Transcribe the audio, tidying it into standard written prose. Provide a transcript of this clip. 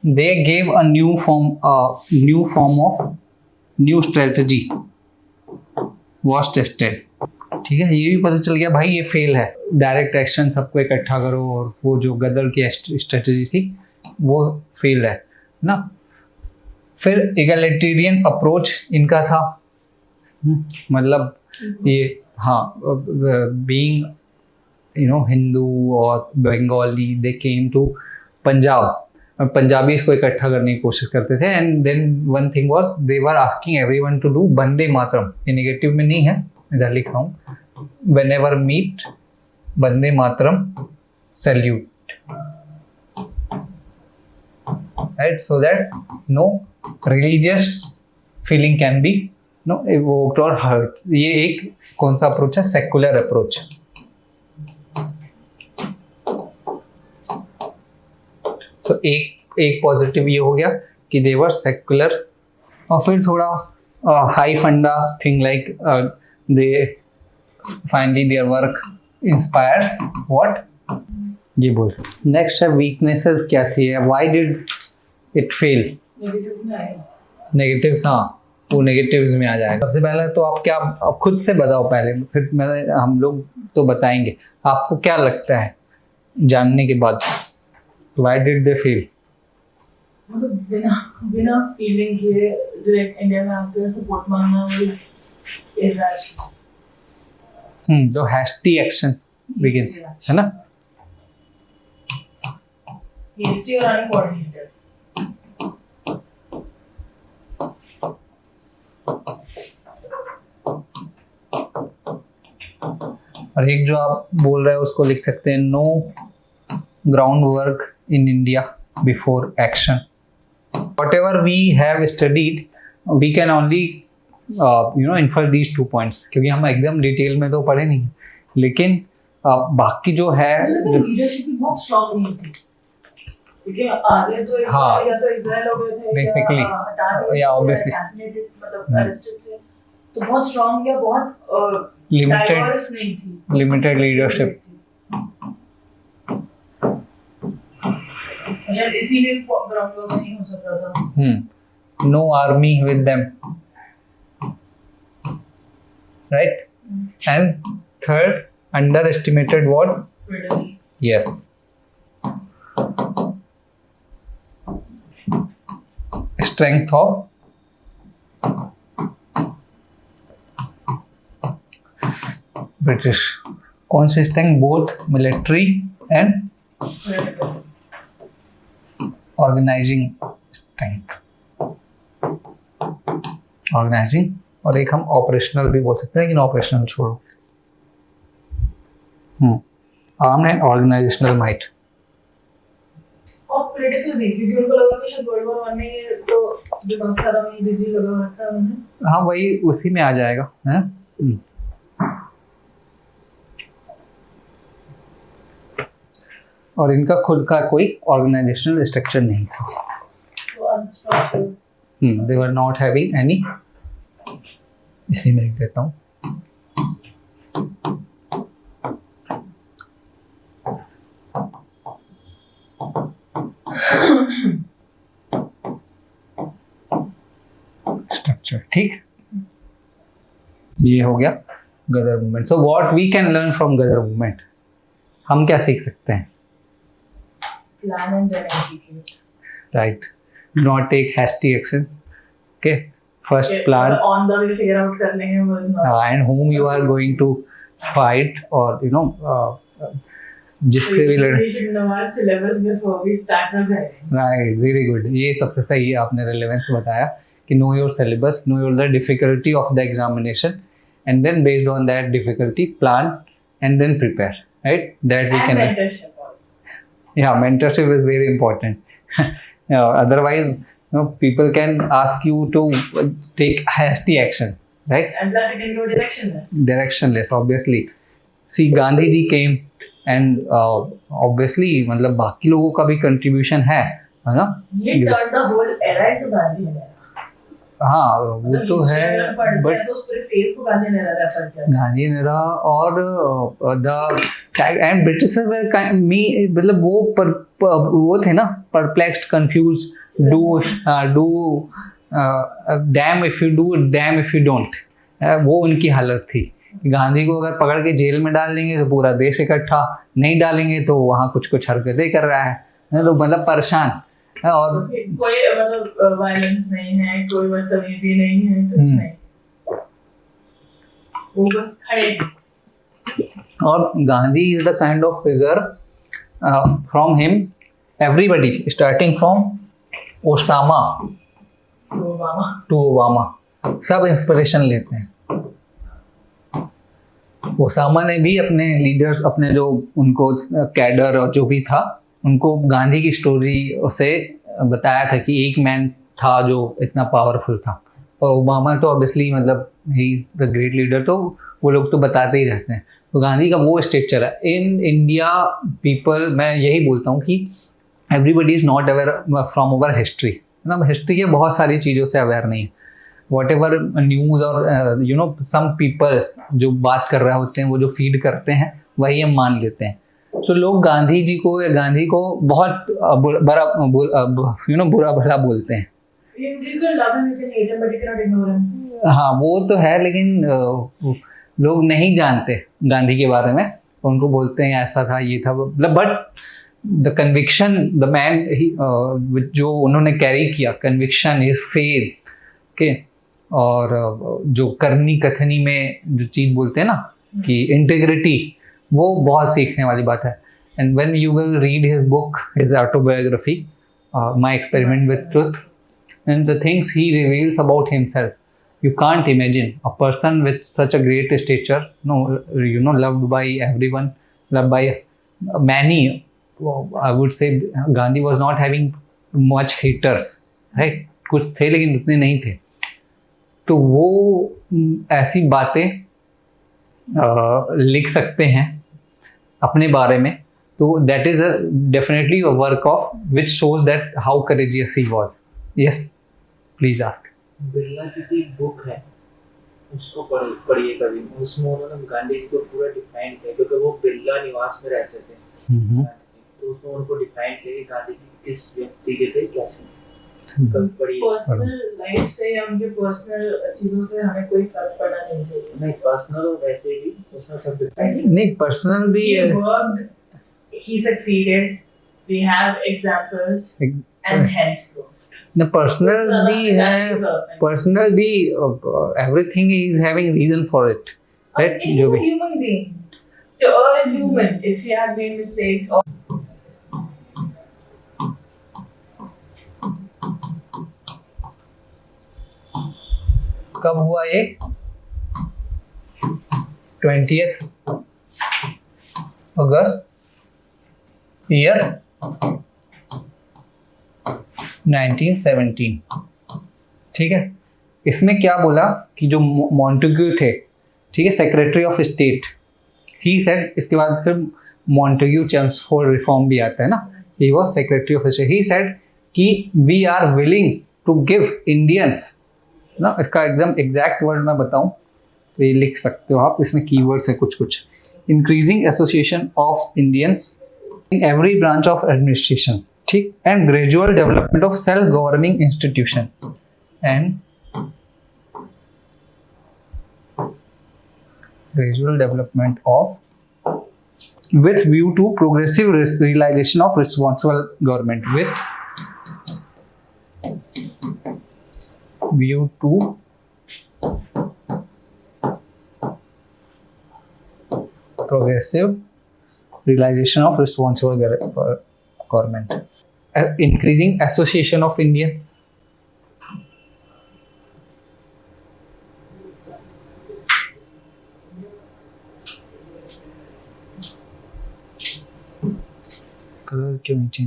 they gave a new form of new strategy was tested. ठीक है, ये भी पता चल गया भाई ये फेल है. डायरेक्ट एक्शन सबको इकट्ठा करो और वो जो गदर की स्ट्रेटजी थी वो फेल है ना. फिर इगैलिटेरियन अप्रोच इनका था, मतलब ये हाँ, बीइंग हिंदू और Bengali, they came to Punjab. Punjabi को इकट्ठा करने की कोशिश करते थे. And then one thing was they were asking everyone to do Vande Mataram. ये नेगेटिव में नहीं है, इधर लिख रहा हूँ. whenever meet Vande Mataram salute, right, so that no religious feeling can be evoked or hurt. ये एक कौन सा अप्रोच है? Secular approach. तो एक पॉजिटिव ये हो गया कि दे वर सेकुलर. और फिर थोड़ा हाई फंडा thing like they finally their work inspires what, ये बोल. नेक्स्ट है वीकनेसेस क्या थी, why did it fail. Negatives, हाँ वो नेगेटिव्स में आ जाएगा. सबसे पहले तो आप खुद से बताओ पहले, फिर हम लोग तो बताएंगे. आपको क्या लगता है जानने के बाद, व्हाई डिड दे फेल? मतलब बिना फीलिंग किए डायरेक्ट इंडिया में आकर सपोर्ट मांगना इज इरैशनल. जो हैस्टी एक्शन बिगिन, है ना. हैस्टी और अनकोऑर्डिनेटेड. और एक जो आप बोल रहे हो उसको लिख सकते हैं, no ground work in India before action. Whatever we have studied, we can only infer these 2 points, क्योंकि हम एकदम डिटेल में तो पढ़े नहीं, लेकिन बाकी जो है लीडरशिप भी बहुत स्ट्रांग नहीं थी, क्योंकि आगे तो या तो एग्जाइल हो गए थे बेसिकली, या ऑब्वियसली मतलब अरेस्टेड थे, तो बहुत स्ट्रांग या बहुत डाइवर्स नहीं थी, लिमिटेड लीडरशिप. इसीलिए ग्राउंड वर्क नहीं हो सकता था. No army with them, right. And third, underestimated what, yes, strength of British. कौन सी strength? Both military and organising strength. Organising, और एक हम ऑपरेशनल भी बोल सकते हैं, लेकिन ऑपरेशनल छोड़ो. Arm and organisational might. और पॉलिटिकल भी, क्योंकि उनको लगा कि शायद वर्ल्ड वॉर 1 में तो दिमाग सारा वहीं बिजी लगा रहता है उन्हें. हाँ वही उसी में आ जाएगा, है. और इनका खुद का कोई ऑर्गेनाइजेशनल स्ट्रक्चर नहीं था. दे वर नॉट हैविंग एनी. इसी में लिख देता हूँ. स्ट्रक्चर, ठीक. ये हो गया Ghadar movement. So what we can learn from Ghadar movement, हम क्या सीख सकते हैं? Plan and then execute. Right. Do not take hasty actions. Okay. First plan. On the way figure out करने हैं was not. And whom you are going to fight, or जिससे भी लड़े. We should know our syllabus before we start our writing. Right. Very good. ये सबसे सही है, आपने relevance बताया कि know your syllabus, know the difficulty of the examination, and then based on that difficulty plan and then prepare. Right. That we can. Mentorship. Yeah, mentorship is very important. Otherwise, people can ask you to take hasty action, right? And plus, it can go directionless. Directionless, obviously. See, Gandhi ji came, and obviously, मतलब बाकी लोगों का भी contribution है ना? He turned the whole era into Gandhi era. हाँ वो मतलब तो history है, अगर हम पढ़ते बट हैं तो उस पूरे फेज को गांधी ने रेफर किया। गांधी ने रहा और द एंड ब्रिटिश मी मतलब वो थे ना perplexed confuse do do dam if you do dam if you don't, वो उनकी हालत थी। गांधी को अगर पकड़ के जेल में डाल देंगे तो पूरा देश इकट्ठा, नहीं डालेंगे तो वहाँ कुछ कुछ हरकतें कर रहा है, तो मतलब परेशान है। और कोई मतलब वायलेंस नहीं है, कोई बदतमीजी नहीं है, कुछ नहीं, वो बस खड़े। और Gandhi is the kind of figure from him everybody starting from Osama to Obama सब इंस्पिरेशन लेते हैं। ओसामा ने भी अपने लीडर्स, अपने जो उनको कैडर और जो भी था, उनको गांधी की स्टोरी से बताया था कि एक मैन था जो इतना पावरफुल था। और ओबामा तो ऑब्वियसली मतलब ही द ग्रेट लीडर, तो वो लोग तो बताते ही रहते हैं। तो गांधी का वो स्ट्रक्चर है इन इंडिया पीपल। मैं यही बोलता हूँ कि everybody is not aware from over history, है ना। हिस्ट्री के बहुत सारी चीज़ों से अवेयर नहीं है। वॉट एवर न्यूज़ और यू नो सम पीपल जो बात कर रहे होते हैं, वो जो फीड करते हैं वही हम मान लेते हैं। तो लोग गांधी जी को या गांधी को बहुत बुरा भला बोलते हैं। हाँ वो तो है, लेकिन लोग नहीं जानते गांधी के बारे में, तो उनको बोलते हैं ऐसा था, ये था, मतलब but the conviction the man जो उन्होंने कैरी किया, कन्विक्शन इज फेथ के, और जो करनी कथनी में जो चीज़ बोलते हैं ना कि इंटीग्रिटी, वो बहुत सीखने वाली बात है। And when you will read his book, his autobiography my experiment with truth, and the things he reveals about himself, you can't imagine a person with such a great stature, no, you know, loved by everyone, loved by many. I would say Gandhi was not having much haters, right? कुछ थे लेकिन उतने नहीं थे। तो वो ऐसी बातें लिख सकते हैं अपने बारे में, तो that is definitely a work of which shows that how courageous he was. Yes, please ask. Birla जी की बुक है, उसको पढ़िए कभी। उसमें उन्होंने गांधी जी को पूरा डिफाइन किया, क्योंकि वो बिरला निवास में रहते थे, तो उसमें उनको डिफाइन किया कि गांधी जी किस व्यक्ति के थे, कैसे। पर्सनल लाइफ से या उनके पर्सनल चीजों से हमें कोई फर्क पड़ना नहीं चाहिए। नहीं, पर्सनल और वैसे भी उसमें सब डिफाइन नहीं, पर्सनल भी he worked, he succeeded, we have examples and hence growth. न पर्सनल भी है, पर्सनल भी everything is having reason for it, right. जो भी human being, to all is human. If you have made mistakes, कब हुआ ये? 20th अगस्त year 1917, ठीक है। इसमें क्या बोला कि जो मॉन्टेग्यू थे, ठीक है, secretary of state, he said, इसके बाद फिर मॉन्टेग्यू चेम्सफोर्ड रिफॉर्म भी आता है ना, he was secretary of state, he said कि we are willing to give Indians ना, इसका एकदम एग्जैक्ट वर्ड मैं बताऊं तो ये लिख सकते हो आप, इसमें कीवर्ड्स है कुछ कुछ, increasing association of Indians in every branch of administration, ठीक, and gradual development of self governing institution and gradual development of with view to progressive realization of responsible government, with view to progressive realization of responsible government, increasing association of Indians, colour क्यों नहीं change